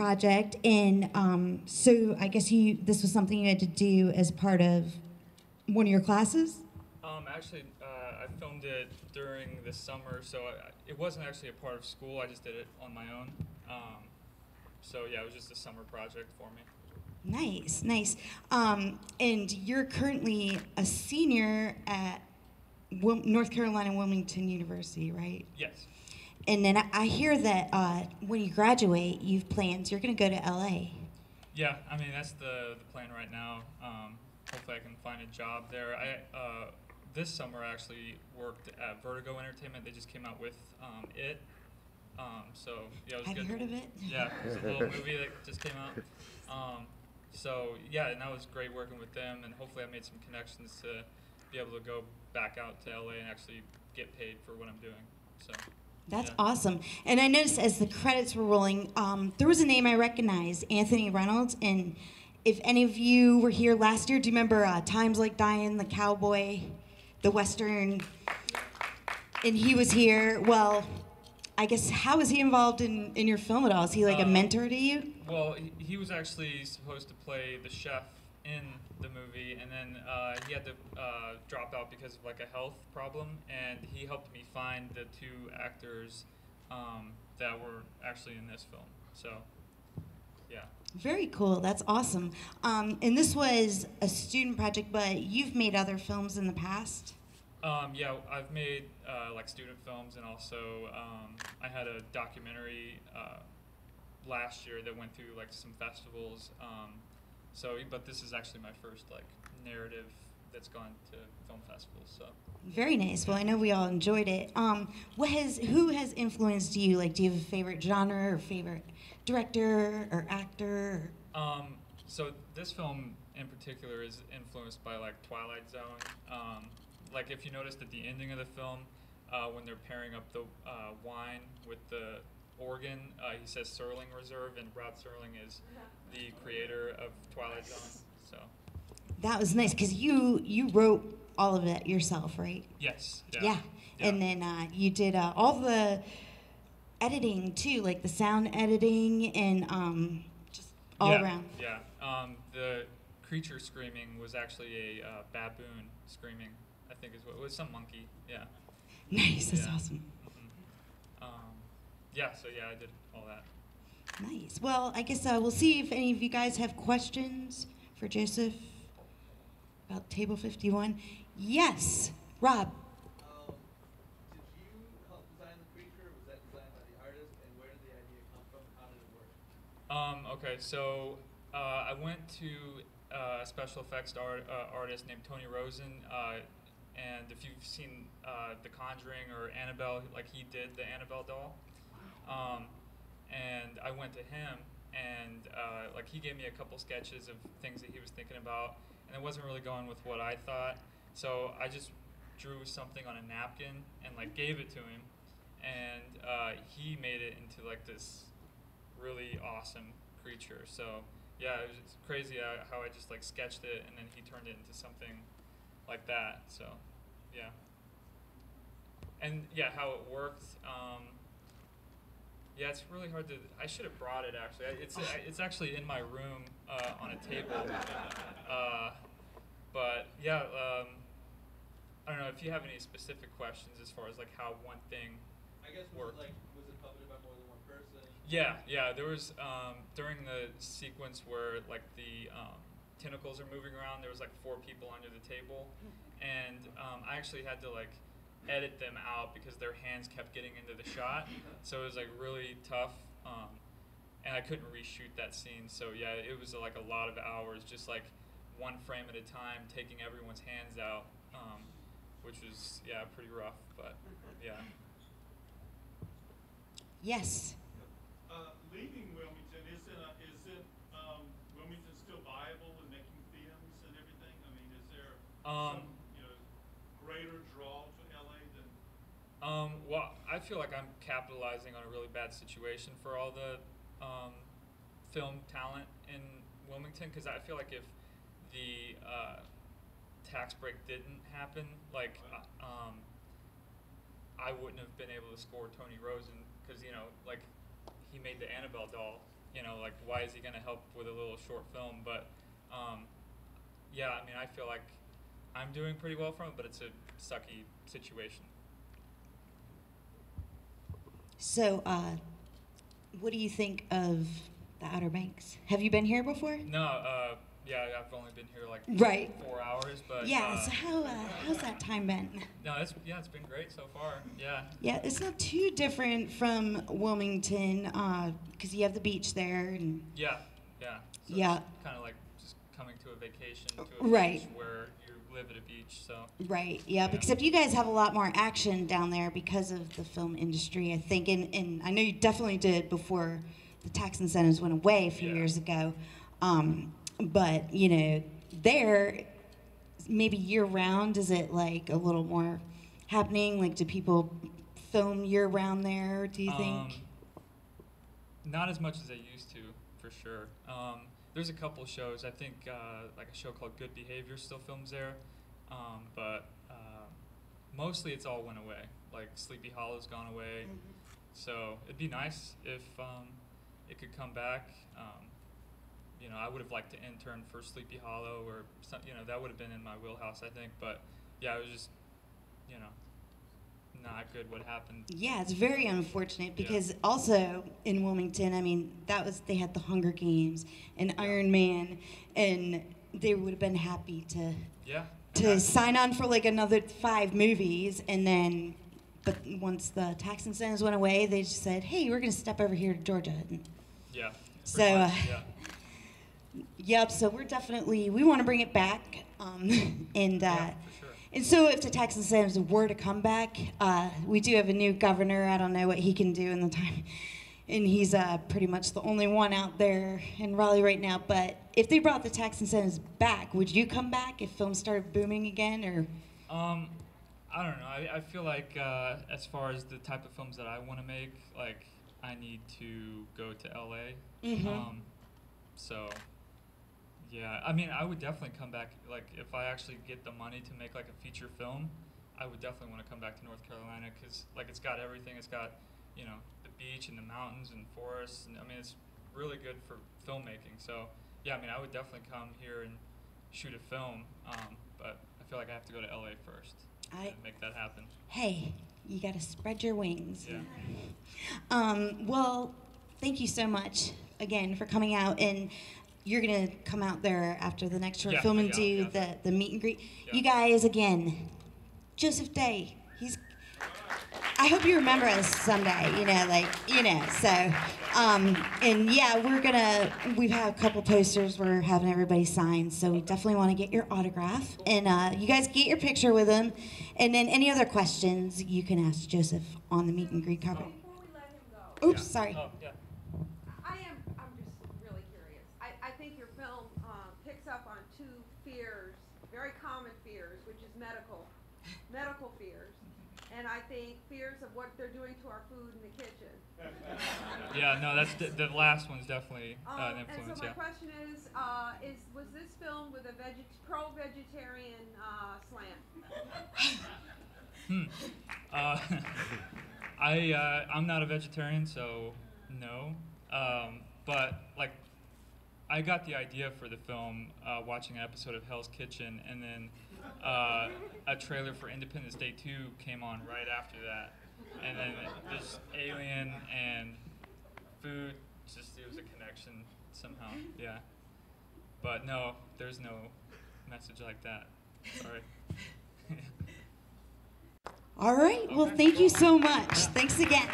project, and so I guess this was something you had to do as part of one of your classes? Actually, I filmed it during the summer, so it wasn't actually a part of school. I just did it on my own. So yeah, it was just a summer project for me. Nice, nice. And you're currently a senior at North Carolina Wilmington University, right? Yes. And then I hear that when you graduate, you've plans. You're going to go to LA. Yeah, I mean that's the plan right now. Hopefully, I can find a job there. This summer I actually worked at Vertigo Entertainment. They just came out with It. So yeah, it was Have good. you heard of it? Yeah, it was a little movie that just came out. So yeah, and that was great working with them, and hopefully I made some connections to be able to go back out to LA and actually get paid for what I'm doing. So That's yeah. awesome. And I noticed as the credits were rolling, there was a name I recognized, Anthony Reynolds. And if any of you were here last year, do you remember Times Like Dying, the cowboy, the Western? And he was here. Well, I guess, how was he involved in your film at all? Is he like a mentor to you? Well, he was actually supposed to play the chef in the movie, and then he had to drop out because of like a health problem, and he helped me find the two actors that were actually in this film. So, yeah. Very cool. That's awesome. And this was a student project, but you've made other films in the past? Yeah, I've made like student films, and also I had a documentary last year that went through like some festivals. But this is actually my first like narrative that's gone to film festivals. So. Very nice. Well, I know we all enjoyed it. Who has influenced you? Like, do you have a favorite genre or favorite director or actor? So this film in particular is influenced by like Twilight Zone. Like if you noticed at the ending of the film, when they're pairing up the wine with the organ, he says Serling Reserve, and Rod Serling is the creator of Twilight Zone. So. That was nice because you wrote all of it yourself, right? Yes. Yeah. And then you did all the editing too, like the sound editing and just all around. Yeah. The creature screaming was actually a baboon screaming. I think is what it was, some monkey. Yeah. Nice. That's awesome. Mm-hmm. So I did all that. Nice. Well, I guess we'll see if any of you guys have questions for Joseph about Table 51. Yes, Rob. Did you help design the creature? Was that designed by the artist? And where did the idea come from? How did it work? Okay, so I went to a special effects artist named Tony Rosen, and if you've seen The Conjuring or Annabelle, like he did the Annabelle doll. And I went to him, and like he gave me a couple sketches of things that he was thinking about, and it wasn't really going with what I thought. So I just drew something on a napkin and like gave it to him, and he made it into like this really awesome creature. So yeah, it was crazy how I just like sketched it, and then he turned it into something like that. So yeah, and yeah, how it worked. Yeah, it's really hard to. I should have brought it actually. It's actually in my room on a table. But yeah, I don't know if you have any specific questions as far as like how one thing. I guess was it puppeted by more than one person? Yeah. There was during the sequence where like the tentacles are moving around. There was like 4 people under the table, and I actually had to like edit them out because their hands kept getting into the shot. So it was like really tough, and I couldn't reshoot that scene. So yeah, it was like a lot of hours, just like one frame at a time, taking everyone's hands out, which was pretty rough. But yeah. Yes. Leaving Wilmington, isn't Wilmington still viable in making films and everything? I mean, is there some greater draw to LA than? Well, I feel like I'm capitalizing on a really bad situation for all the film talent in Wilmington, because I feel like if the tax break didn't happen, like I wouldn't have been able to score Tony Rosen, because like he made the Annabelle doll, you know, like why is he gonna help with a little short film? But yeah, I mean, I feel like I'm doing pretty well from it, but it's a sucky situation. So, what do you think of the Outer Banks? Have you been here before? No, yeah, I've only been here like Right. 4 hours, but Yeah. So how's that time been? no, it's been great so far. Yeah. Yeah, it's not too different from Wilmington because you have the beach there, and Yeah, yeah. So Yeah. It's kind of like just coming to a vacation to a Right. beach where you live at a beach. So right, yeah. Yeah. Except you guys have a lot more action down there because of the film industry, I think, and I know you definitely did before the tax incentives went away a few Yeah. years ago. But you know, there maybe year round, is it like a little more happening? Like, do people film year round there? Do you think? Not as much as they used to, for sure. There's a couple shows. I think like a show called Good Behavior still films there, but mostly it's all went away. Like Sleepy Hollow's gone away. So it'd be nice if it could come back. You know, I would have liked to intern for Sleepy Hollow or some, you know, that would have been in my wheelhouse, I think. But yeah, it was just, you know, not good what happened. Yeah, it's very unfortunate Yeah. because also in Wilmington, I mean, they had the Hunger Games and Iron Man, and they would have been happy to Yeah. sign on for like another 5 movies, and then, but once the tax incentives went away, they just said, hey, we're gonna step over here to Georgia. And Yeah. So, pretty much, yeah. yep. So we want to bring it back, and. Yeah, for sure. And so if the tax incentives were to come back, we do have a new governor. I don't know what he can do in the time. And he's pretty much the only one out there in Raleigh right now. But if they brought the tax incentives back, would you come back if films started booming again? Or I don't know. I feel like as far as the type of films that I want to make, like I need to go to LA. Mhm. So yeah, I mean, I would definitely come back. Like if I actually get the money to make like a feature film, I would definitely want to come back to North Carolina because like it's got everything. It's got, you know, the beach and the mountains and forests, and I mean it's really good for filmmaking. So yeah, I mean I would definitely come here and shoot a film, but I feel like I have to go to LA first and make that happen. Hey, you got to spread your wings. Yeah. Well, thank you so much again for coming out, and you're gonna come out there after the next short Yeah, film and yeah, do yeah. the meet and greet. Yeah. You guys, again, Joseph Day. I hope you remember us someday. So, and yeah, we've had a couple posters we're having everybody sign, so we definitely want to get your autograph, and you guys get your picture with him, and then any other questions you can ask Joseph on the meet and greet carpet. Before we let him go, Oops, Yeah. sorry. Oh yeah. I'm just really curious. I think your film picks up on 2 fears, very common fears, which is medical fears, and I think fears of what they're doing to our food in the kitchen. Yeah, no, that's the last one's definitely an And influence. so my Yeah. question is was this film with a pro-vegetarian slant? I'm not a vegetarian, so no. But like, I got the idea for the film watching an episode of Hell's Kitchen, and then a trailer for Independence Day 2 came on right after that, and then this alien and food, just it was a connection somehow. Yeah. But no, there's no message like that. Sorry. All right. Well, Okay. thank you so much. Thanks again.